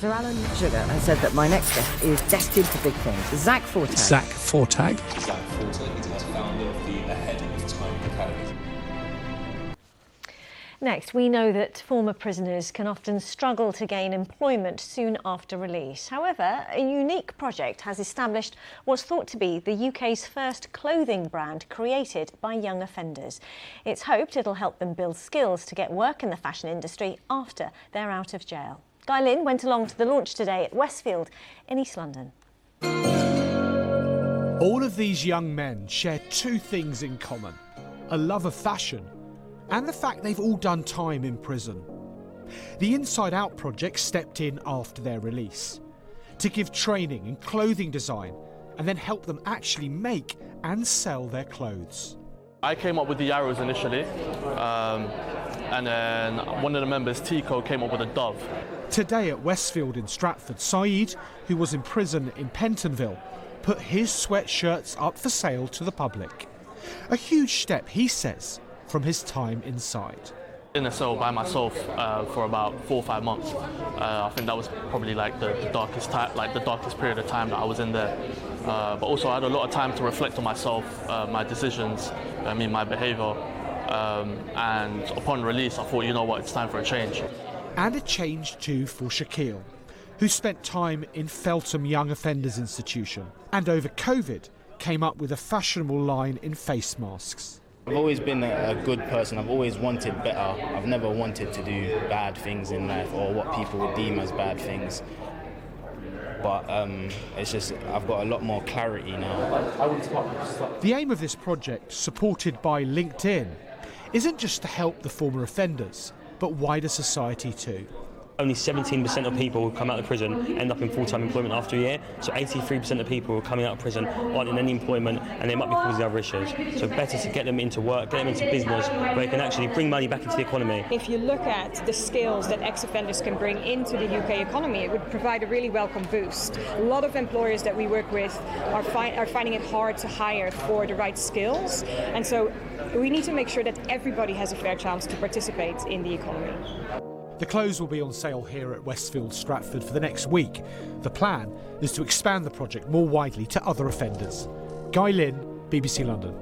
Sir Alan Sugar has said that my next guest is destined for big things. Zack Fortag. Zack Fortag. Zack Fortag is the founder of the Ahead of Time Academy. Next, we know that former prisoners can often struggle to gain employment soon after release. However, a unique project has established what's thought to be the UK's first clothing brand created by young offenders. It's hoped it'll help them build skills to get work in the fashion industry after they're out of jail. Guy Lynn went along to the launch today at Westfield in East London. All of these young men share two things in common: a love of fashion and the fact they've all done time in prison. The Inside Out project stepped in after their release to give training in clothing design and then help them actually make and sell their clothes. I came up with the arrows initially, and then one of the members, Tico, came up with a dove. Today at Westfield in Stratford, Saeed, who was in prison in Pentonville, put his sweatshirts up for sale to the public. A huge step, he says, from his time inside. In a cell by myself for about 4 or 5 months. I think that was probably like the darkest time, like the darkest period of time that I was in there. But also I had a lot of time to reflect on myself, my decisions, my behaviour. And upon release, I thought, you know what, it's time for a change. And a change too for Shaquille, who spent time in Feltham Young Offenders Institution and over COVID came up with a fashionable line in face masks. I've always been a good person. I've always wanted better. I've never wanted to do bad things in life or what people would deem as bad things. But it's just I've got a lot more clarity now. The aim of this project, supported by LinkedIn, isn't just to help the former offenders, but wider society too. Only 17% of people who come out of prison end up in full-time employment after a year, so 83% of people who are coming out of prison aren't in any employment and they might be causing other issues. So better to get them into work, get them into business where they can actually bring money back into the economy. If you look at the skills that ex-offenders can bring into the UK economy, it would provide a really welcome boost. A lot of employers that we work with are finding it hard to hire for the right skills, and so we need to make sure that everybody has a fair chance to participate in the economy. The clothes will be on sale here at Westfield Stratford for the next week. The plan is to expand the project more widely to other offenders. Guy Lynn, BBC London.